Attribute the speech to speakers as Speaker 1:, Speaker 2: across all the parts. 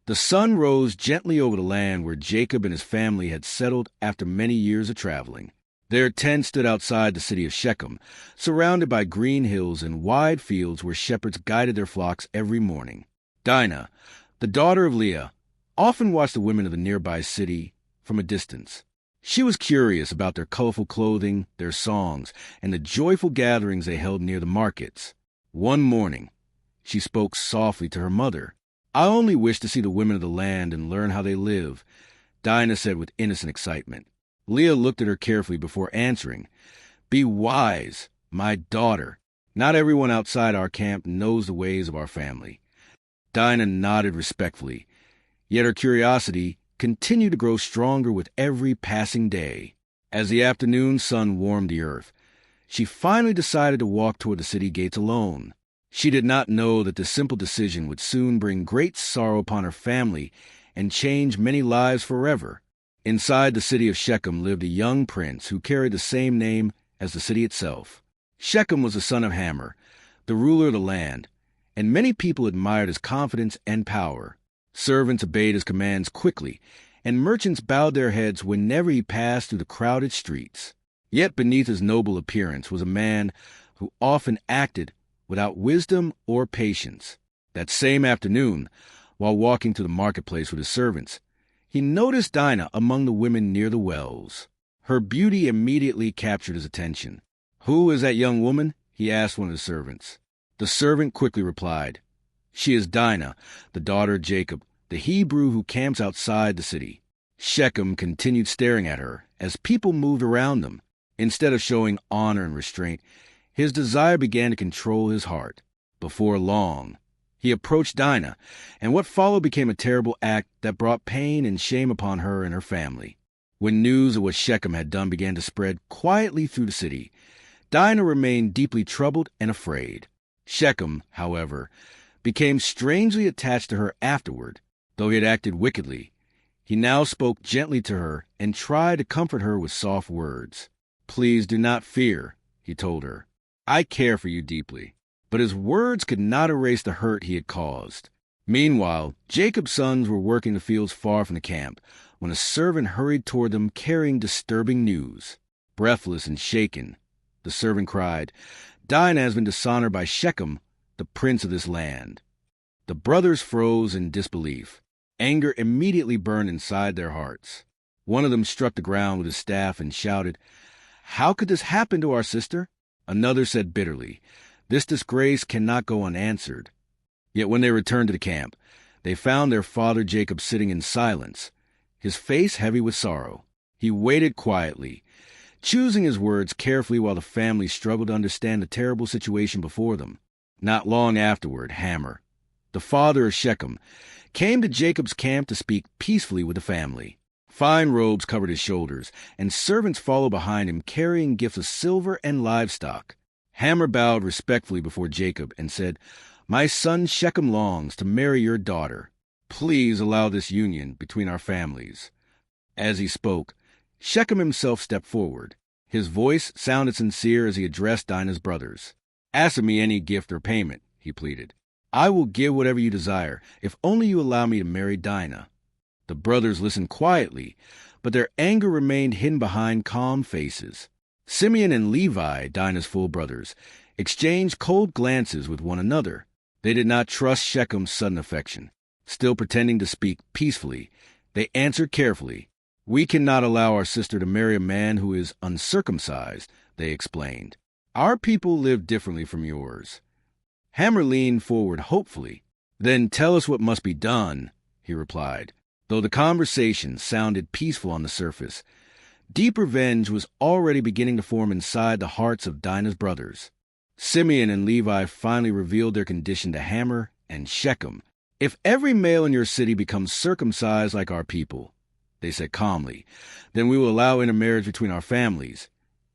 Speaker 1: The sun rose gently over the land where Jacob and his family had settled after many years of traveling. Their tent stood outside the city of Shechem, surrounded by green hills and wide fields where shepherds guided their flocks every morning. Dinah, the daughter of Leah, often watched the women of the nearby city from a distance. She was curious about their colorful clothing, their songs, and the joyful gatherings they held near the markets. One morning, she spoke softly to her mother. "I only wish to see the women of the land and learn how they live," Dinah said with innocent excitement. Leah looked at her carefully before answering. "Be wise, my daughter. Not everyone outside our camp knows the ways of our family." Dinah nodded respectfully, yet her curiosity continued to grow stronger with every passing day. As the afternoon sun warmed the earth, she finally decided to walk toward the city gates alone. She did not know that this simple decision would soon bring great sorrow upon her family and change many lives forever. Inside the city of Shechem lived a young prince who carried the same name as the city itself. Shechem was the son of Hamor, the ruler of the land, and many people admired his confidence and power. Servants obeyed his commands quickly, and merchants bowed their heads whenever he passed through the crowded streets. Yet beneath his noble appearance was a man who often acted without wisdom or patience. That same afternoon, while walking to the marketplace with his servants, he noticed Dinah among the women near the wells. Her beauty immediately captured his attention. "Who is that young woman?" he asked one of the servants. The servant quickly replied, "She is Dinah, the daughter of Jacob, the Hebrew who camps outside the city." Shechem continued staring at her as people moved around them. Instead of showing honor and restraint, his desire began to control his heart. Before long, he approached Dinah, and what followed became a terrible act that brought pain and shame upon her and her family. When news of what Shechem had done began to spread quietly through the city, Dinah remained deeply troubled and afraid. Shechem, however, became strangely attached to her afterward. Though he had acted wickedly, he now spoke gently to her and tried to comfort her with soft words. "Please do not fear," he told her. "I care for you deeply." But his words could not erase the hurt he had caused. Meanwhile, Jacob's sons were working the fields far from the camp when a servant hurried toward them carrying disturbing news. Breathless and shaken, the servant cried, "Dinah has been dishonored by Shechem, the prince of this land." The brothers froze in disbelief. Anger immediately burned inside their hearts. One of them struck the ground with his staff and shouted, "How could this happen to our sister?" Another said bitterly, "This disgrace cannot go unanswered." Yet when they returned to the camp, they found their father Jacob sitting in silence, his face heavy with sorrow. He waited quietly, choosing his words carefully while the family struggled to understand the terrible situation before them. Not long afterward, Hamor, the father of Shechem, came to Jacob's camp to speak peacefully with the family. Fine robes covered his shoulders, and servants followed behind him carrying gifts of silver and livestock. Hamor bowed respectfully before Jacob and said, "My son Shechem longs to marry your daughter. Please allow this union between our families." As he spoke, Shechem himself stepped forward. His voice sounded sincere as he addressed Dinah's brothers. "Ask of me any gift or payment," he pleaded. "I will give whatever you desire, if only you allow me to marry Dinah." The brothers listened quietly, but their anger remained hidden behind calm faces. Simeon and Levi, Dinah's full brothers, exchanged cold glances with one another. They did not trust Shechem's sudden affection. Still pretending to speak peacefully, they answered carefully. "We cannot allow our sister to marry a man who is uncircumcised," they explained. "Our people live differently from yours." Hamor leaned forward hopefully. "Then tell us what must be done," he replied. Though the conversation sounded peaceful on the surface, deep revenge was already beginning to form inside the hearts of Dinah's brothers. Simeon and Levi finally revealed their condition to Hamor and Shechem. "If every male in your city becomes circumcised like our people," they said calmly, "then we will allow intermarriage between our families,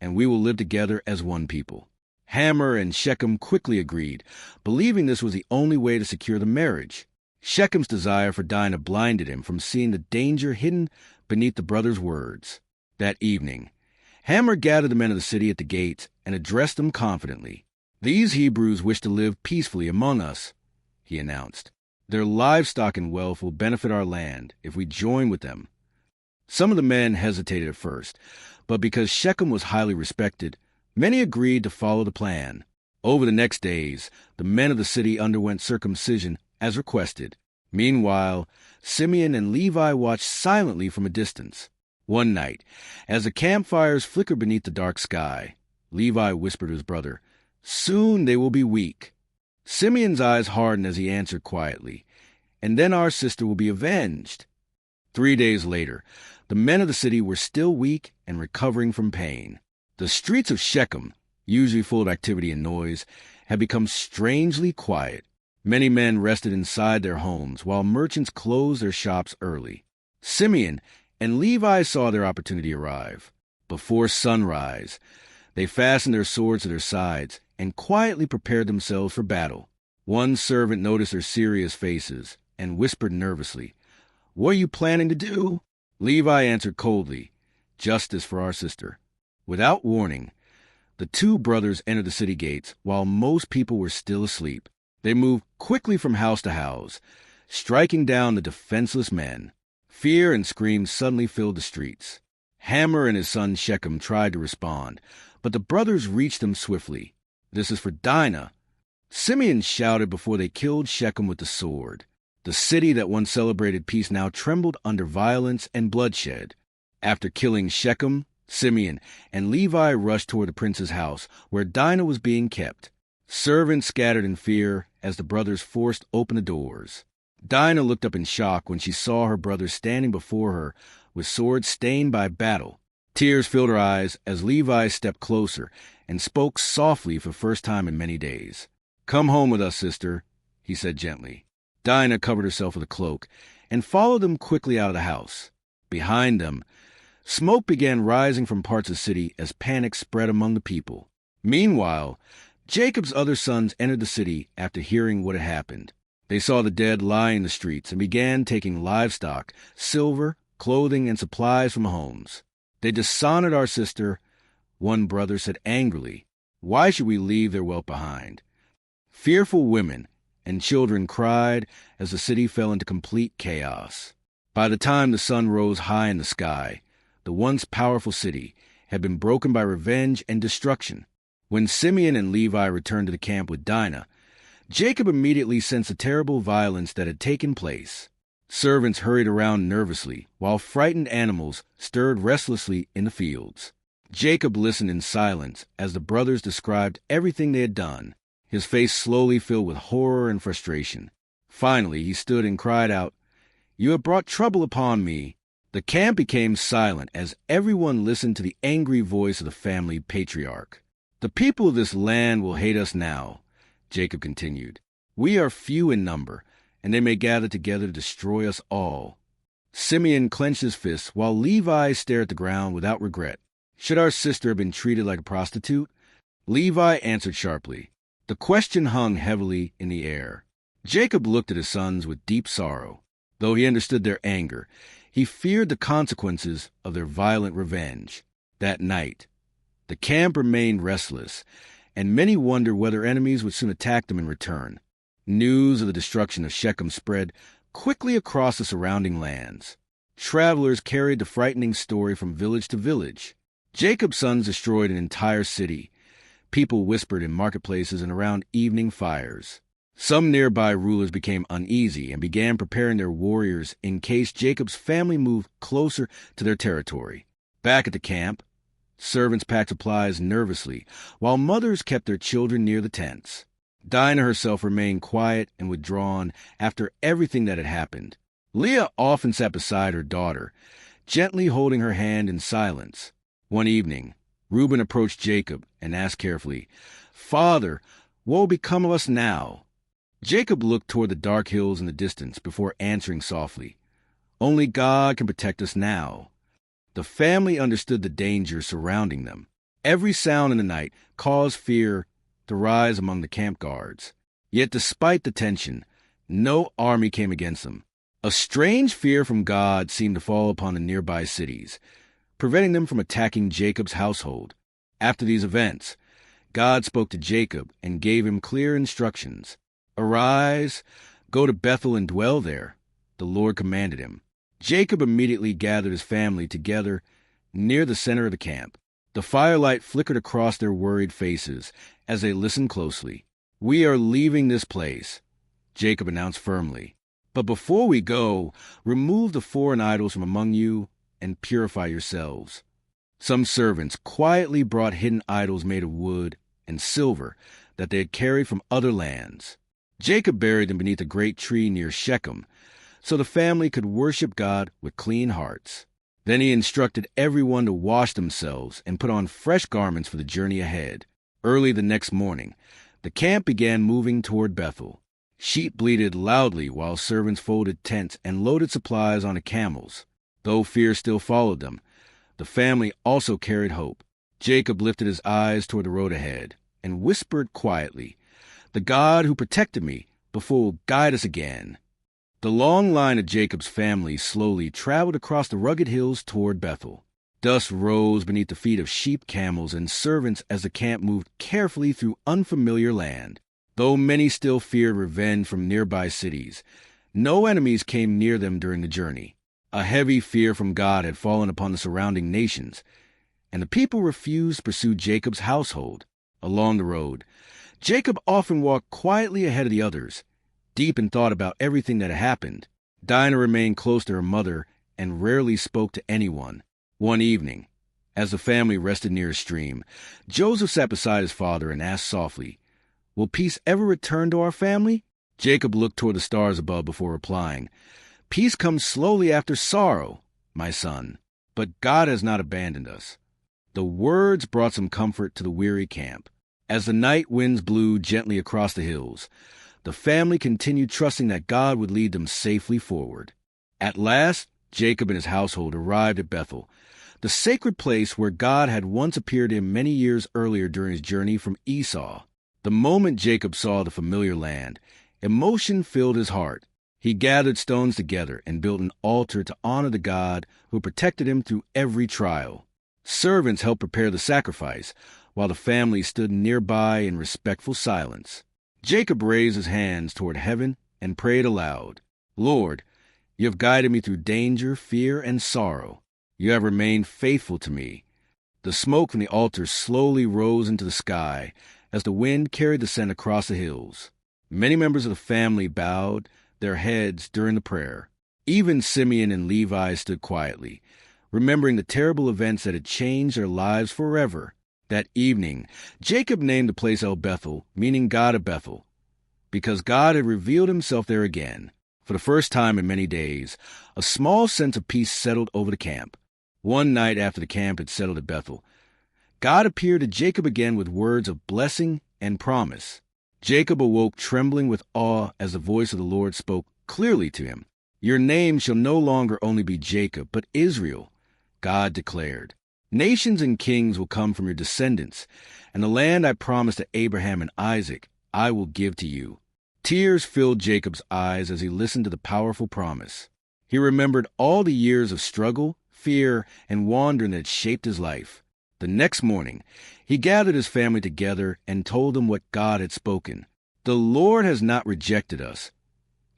Speaker 1: and we will live together as one people." Hamor and Shechem quickly agreed, believing this was the only way to secure the marriage. Shechem's desire for Dinah blinded him from seeing the danger hidden beneath the brothers' words. That evening, Hamor gathered the men of the city at the gates and addressed them confidently. "These Hebrews wish to live peacefully among us," he announced. Their livestock and wealth will benefit our land if we join with them." Some of the men hesitated at first, but because Shechem was highly respected, many agreed to follow the plan. Over the next days, the men of the city underwent circumcision as requested. Meanwhile, Simeon and Levi watched silently from a distance. One night, as the campfires flickered beneath the dark sky, Levi whispered to his brother, "Soon they will be weak." Simeon's eyes hardened as he answered quietly, "And then our sister will be avenged." 3 days later, the men of the city were still weak and recovering from pain. The streets of Shechem, usually full of activity and noise, had become strangely quiet. Many men rested inside their homes, while merchants closed their shops early. Simeon and Levi saw their opportunity arrive. Before sunrise, they fastened their swords to their sides and quietly prepared themselves for battle. One servant noticed their serious faces and whispered nervously, "What are you planning to do?" Levi answered coldly, "Justice for our sister." Without warning, the two brothers entered the city gates while most people were still asleep. They moved quickly from house to house, striking down the defenseless men. Fear and screams suddenly filled the streets. Hammer and his son Shechem tried to respond, but the brothers reached them swiftly. "This is for Dinah." Simeon shouted before they killed Shechem with the sword. The city that once celebrated peace now trembled under violence and bloodshed. After killing Shechem, Simeon and Levi rushed toward the prince's house, where Dinah was being kept. Servants scattered in fear as the brothers forced open the doors. Dinah looked up in shock when she saw her brothers standing before her with swords stained by battle. Tears filled her eyes as Levi stepped closer and spoke softly for the first time in many days. "Come home with us, sister," he said gently. Dinah covered herself with a cloak and followed them quickly out of the house. Behind them, smoke began rising from parts of the city as panic spread among the people. Meanwhile, Jacob's other sons entered the city after hearing what had happened. They saw the dead lying in the streets and began taking livestock, silver, clothing, and supplies from homes. "They dishonored our sister," one brother said angrily. "Why should we leave their wealth behind?" Fearful women and children cried as the city fell into complete chaos. By the time the sun rose high in the sky, the once powerful city had been broken by revenge and destruction. When Simeon and Levi returned to the camp with Dinah, Jacob immediately sensed the terrible violence that had taken place. Servants hurried around nervously, while frightened animals stirred restlessly in the fields. Jacob listened in silence as the brothers described everything they had done. His face slowly filled with horror and frustration. Finally, he stood and cried out, "You have brought trouble upon me." The camp became silent as everyone listened to the angry voice of the family patriarch. "The people of this land will hate us now," Jacob continued. "We are few in number, and they may gather together to destroy us all." Simeon clenched his fists, while Levi stared at the ground without regret. Should our sister have been treated like a prostitute? Levi answered sharply. The question hung heavily in the air. Jacob looked at his sons with deep sorrow. Though he understood their anger, he feared the consequences of their violent revenge. That night, the camp remained restless, and many wondered whether enemies would soon attack them in return. News of the destruction of Shechem spread quickly across the surrounding lands. Travelers carried the frightening story from village to village. Jacob's sons destroyed an entire city. People whispered in marketplaces and around evening fires. Some nearby rulers became uneasy and began preparing their warriors in case Jacob's family moved closer to their territory. Back at the camp, servants packed supplies nervously, while mothers kept their children near the tents. Dinah herself remained quiet and withdrawn after everything that had happened. Leah often sat beside her daughter, gently holding her hand in silence. One evening, Reuben approached Jacob and asked carefully, "Father, what will become of us now?" Jacob looked toward the dark hills in the distance before answering softly, "Only God can protect us now." The family understood the danger surrounding them. Every sound in the night caused fear to rise among the camp guards. Yet despite the tension, no army came against them. A strange fear from God seemed to fall upon the nearby cities, preventing them from attacking Jacob's household. After these events, God spoke to Jacob and gave him clear instructions. "Arise, "Go to Bethel and dwell there," the Lord commanded him. Jacob immediately gathered his family together near the center of the camp. The firelight flickered across their worried faces as they listened closely. "We are leaving this place," Jacob announced firmly. "But before we go, remove the foreign idols from among you and purify yourselves." Some servants quietly brought hidden idols made of wood and silver that they had carried from other lands. Jacob buried them beneath a great tree near Shechem, so the family could worship God with clean hearts. Then he instructed everyone to wash themselves and put on fresh garments for the journey ahead. Early the next morning, the camp began moving toward Bethel. Sheep bleated loudly while servants folded tents and loaded supplies onto camels. Though fear still followed them, the family also carried hope. Jacob lifted his eyes toward the road ahead and whispered quietly, "The God who protected me before will guide us again." The long line of Jacob's family slowly traveled across the rugged hills toward Bethel. Dust rose beneath the feet of sheep, camels, and servants as the camp moved carefully through unfamiliar land. Though many still feared revenge from nearby cities, no enemies came near them during the journey. A heavy fear from God had fallen upon the surrounding nations, and the people refused to pursue Jacob's household. Along the road, Jacob often walked quietly ahead of the others, deep in thought about everything that had happened. Dinah remained close to her mother and rarely spoke to anyone. One evening, as the family rested near a stream, Joseph sat beside his father and asked softly, "Will peace ever return to our family?" Jacob looked toward the stars above before replying, "Peace comes slowly after sorrow, my son, but God has not abandoned us." The words brought some comfort to the weary camp. As the night winds blew gently across the hills, the family continued trusting that God would lead them safely forward. At last, Jacob and his household arrived at Bethel, the sacred place where God had once appeared to him many years earlier during his journey from Esau. The moment Jacob saw the familiar land, emotion filled his heart. He gathered stones together and built an altar to honor the God who protected him through every trial. Servants helped prepare the sacrifice, while the family stood nearby in respectful silence. Jacob raised his hands toward heaven and prayed aloud, "Lord, you have guided me through danger, fear, and sorrow. You have remained faithful to me." The smoke from the altar slowly rose into the sky as the wind carried the scent across the hills. Many members of the family bowed their heads during the prayer. Even Simeon and Levi stood quietly, remembering the terrible events that had changed their lives forever. That evening, Jacob named the place El Bethel, meaning God of Bethel, because God had revealed himself there again. For the first time in many days, a small sense of peace settled over the camp. One night after the camp had settled at Bethel, God appeared to Jacob again with words of blessing and promise. Jacob awoke trembling with awe as the voice of the Lord spoke clearly to him. "Your name shall no longer only be Jacob, but Israel," God declared. "Nations and kings will come from your descendants, and the land I promised to Abraham and Isaac I will give to you." Tears filled Jacob's eyes as he listened to the powerful promise. He remembered all the years of struggle, fear, and wandering that had shaped his life. The next morning, he gathered his family together and told them what God had spoken. "The Lord has not rejected us,"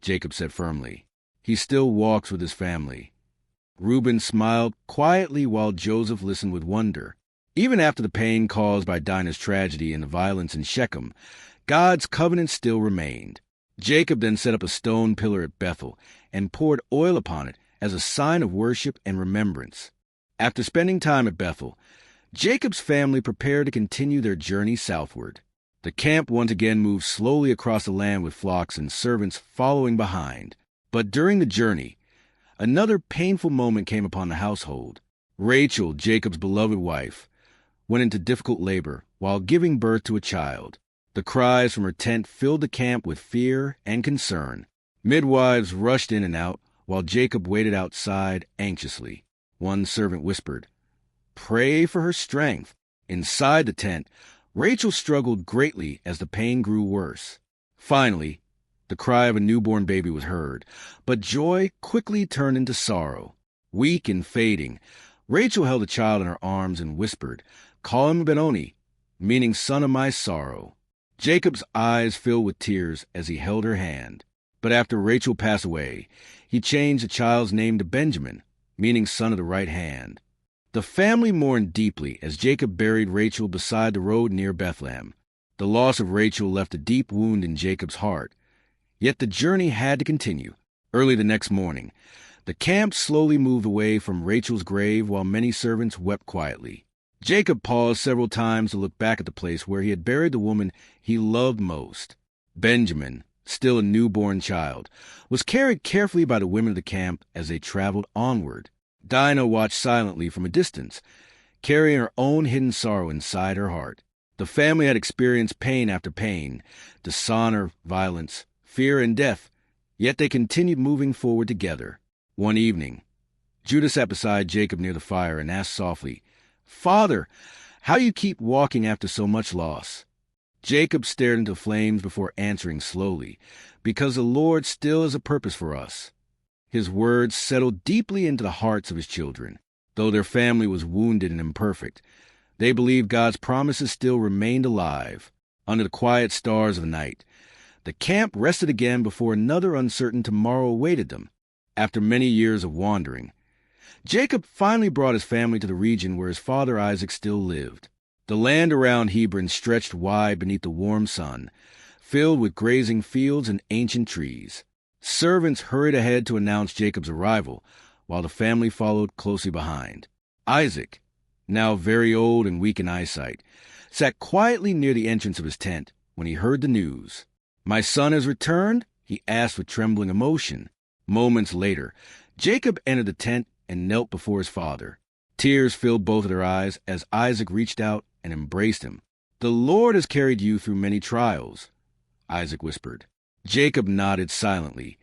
Speaker 1: Jacob said firmly. "He still walks with his family." Reuben smiled quietly while Joseph listened with wonder. Even after the pain caused by Dinah's tragedy and the violence in Shechem, God's covenant still remained. Jacob then set up a stone pillar at Bethel and poured oil upon it as a sign of worship and remembrance. After spending time at Bethel, Jacob's family prepared to continue their journey southward. The camp once again moved slowly across the land with flocks and servants following behind. But during the journey, another painful moment came upon the household. Rachel, Jacob's beloved wife, went into difficult labor while giving birth to a child. The cries from her tent filled the camp with fear and concern. Midwives rushed in and out while Jacob waited outside anxiously. One servant whispered, "Pray for her strength." Inside the tent, Rachel struggled greatly as the pain grew worse. Finally, the cry of a newborn baby was heard, but joy quickly turned into sorrow. Weak and fading, Rachel held the child in her arms and whispered, "Call him Benoni," meaning son of my sorrow. Jacob's eyes filled with tears as he held her hand. But after Rachel passed away, he changed the child's name to Benjamin, meaning son of the right hand. The family mourned deeply as Jacob buried Rachel beside the road near Bethlehem. The loss of Rachel left a deep wound in Jacob's heart. Yet the journey had to continue. Early the next morning, the camp slowly moved away from Rachel's grave while many servants wept quietly. Jacob paused several times to look back at the place where he had buried the woman he loved most. Benjamin, still a newborn child, was carried carefully by the women of the camp as they traveled onward. Dinah watched silently from a distance, carrying her own hidden sorrow inside her heart. The family had experienced pain after pain, dishonor, violence, fear, and death, yet they continued moving forward together. One evening, Judah sat beside Jacob near the fire and asked softly, "Father, how do you keep walking after so much loss?" Jacob stared into the flames before answering slowly, "Because the Lord still has a purpose for us." His words settled deeply into the hearts of his children. Though their family was wounded and imperfect, they believed God's promises still remained alive. Under the quiet stars of the night, the camp rested again before another uncertain tomorrow awaited them. After many years of wandering, Jacob finally brought his family to the region where his father Isaac still lived. The land around Hebron stretched wide beneath the warm sun, filled with grazing fields and ancient trees. Servants hurried ahead to announce Jacob's arrival, while the family followed closely behind. Isaac, now very old and weak in eyesight, sat quietly near the entrance of his tent when he heard the news. "My son has returned?" he asked with trembling emotion. Moments later, Jacob entered the tent and knelt before his father. Tears filled both of their eyes as Isaac reached out and embraced him. "The Lord has carried you through many trials," Isaac whispered. Jacob nodded silently,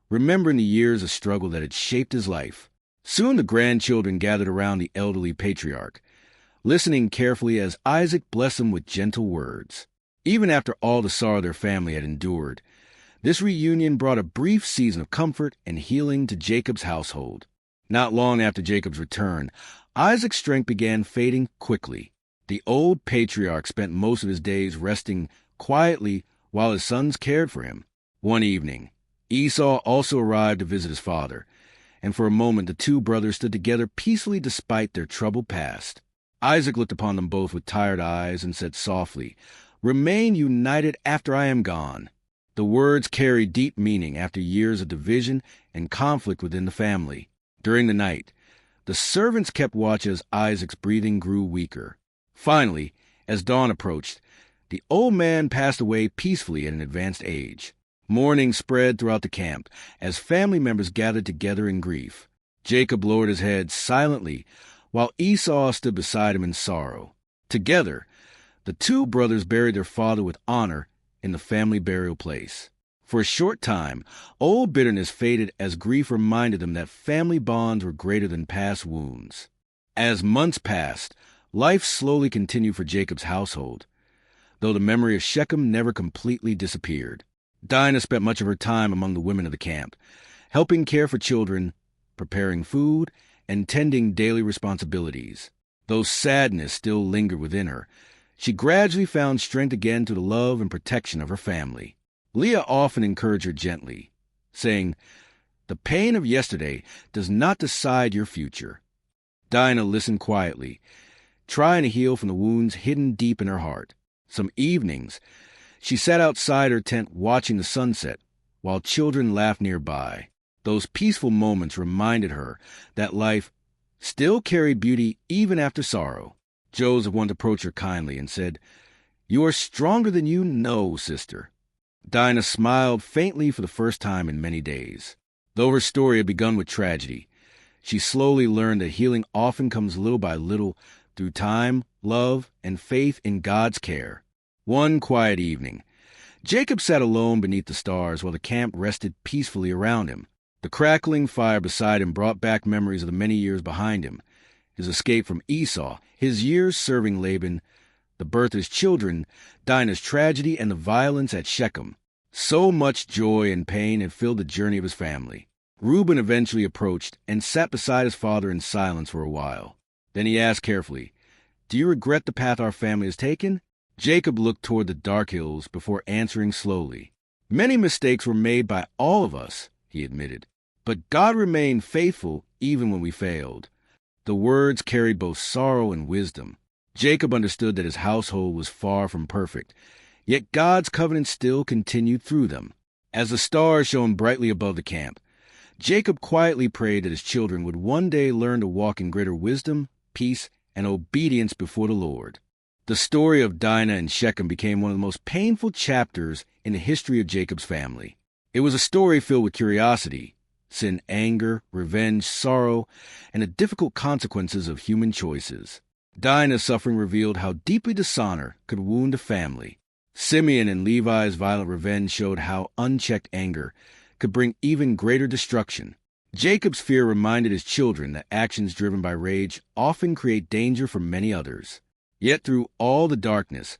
Speaker 1: remembering the years of struggle that had shaped his life. Soon the grandchildren gathered around the elderly patriarch, listening carefully as Isaac blessed them with gentle words. Even after all the sorrow their family had endured, this reunion brought a brief season of comfort and healing to Jacob's household. Not long after Jacob's return, Isaac's strength began fading quickly. The old patriarch spent most of his days resting quietly while his sons cared for him. One evening, Esau also arrived to visit his father, and for a moment the two brothers stood together peacefully despite their troubled past. Isaac looked upon them both with tired eyes and said softly, "Remain united after I am gone." The words carried deep meaning after years of division and conflict within the family. During the night, the servants kept watch as Isaac's breathing grew weaker. Finally, as dawn approached, the old man passed away peacefully at an advanced age. Mourning spread throughout the camp as family members gathered together in grief. Jacob lowered his head silently while Esau stood beside him in sorrow. Together, the two brothers buried their father with honor in the family burial place. For a short time, old bitterness faded as grief reminded them that family bonds were greater than past wounds. As months passed, life slowly continued for Jacob's household, though the memory of Shechem never completely disappeared. Dinah spent much of her time among the women of the camp, helping care for children, preparing food, and tending daily responsibilities. Though sadness still lingered within her, she gradually found strength again to the love and protection of her family. Leah often encouraged her gently, saying, "The pain of yesterday does not decide your future." Dinah listened quietly, trying to heal from the wounds hidden deep in her heart. Some evenings, she sat outside her tent watching the sunset, while children laughed nearby. Those peaceful moments reminded her that life still carried beauty even after sorrow. Joseph once approached her kindly and said, "You are stronger than you know, sister." Dinah smiled faintly for the first time in many days. Though her story had begun with tragedy, she slowly learned that healing often comes little by little through time, love, and faith in God's care. One quiet evening, Jacob sat alone beneath the stars while the camp rested peacefully around him. The crackling fire beside him brought back memories of the many years behind him, his escape from Esau, his years serving Laban, the birth of his children, Dinah's tragedy, and the violence at Shechem. So much joy and pain had filled the journey of his family. Reuben eventually approached and sat beside his father in silence for a while. Then he asked carefully, "Do you regret the path our family has taken?" Jacob looked toward the dark hills before answering slowly, Many mistakes were made by all of us, he admitted, but God remained faithful even when we failed. The words carried both sorrow and wisdom. Jacob understood that his household was far from perfect, yet God's covenant still continued through them. As the stars shone brightly above the camp, Jacob quietly prayed that his children would one day learn to walk in greater wisdom, peace, and obedience before the Lord. The story of Dinah and Shechem became one of the most painful chapters in the history of Jacob's family. It was a story filled with curiosity, sin, anger, revenge, sorrow, and the difficult consequences of human choices. Dinah's suffering revealed how deeply dishonor could wound a family. Simeon and Levi's violent revenge showed how unchecked anger could bring even greater destruction. Jacob's fear reminded his children that actions driven by rage often create danger for many others. Yet through all the darkness,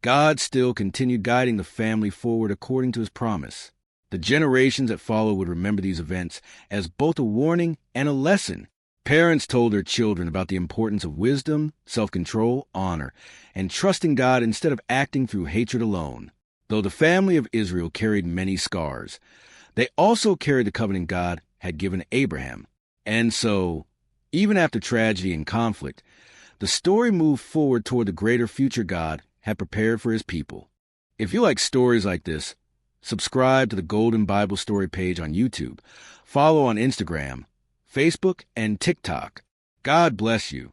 Speaker 1: God still continued guiding the family forward according to his promise. The generations that followed would remember these events as both a warning and a lesson. Parents told their children about the importance of wisdom, self-control, honor, and trusting God instead of acting through hatred alone. Though the family of Israel carried many scars, they also carried the covenant God had given Abraham. And so, even after tragedy and conflict, the story moved forward toward the greater future God had prepared for his people. If you like stories like this, subscribe to the Golden Bible Story page on YouTube, follow on Instagram, Facebook, and TikTok. God bless you.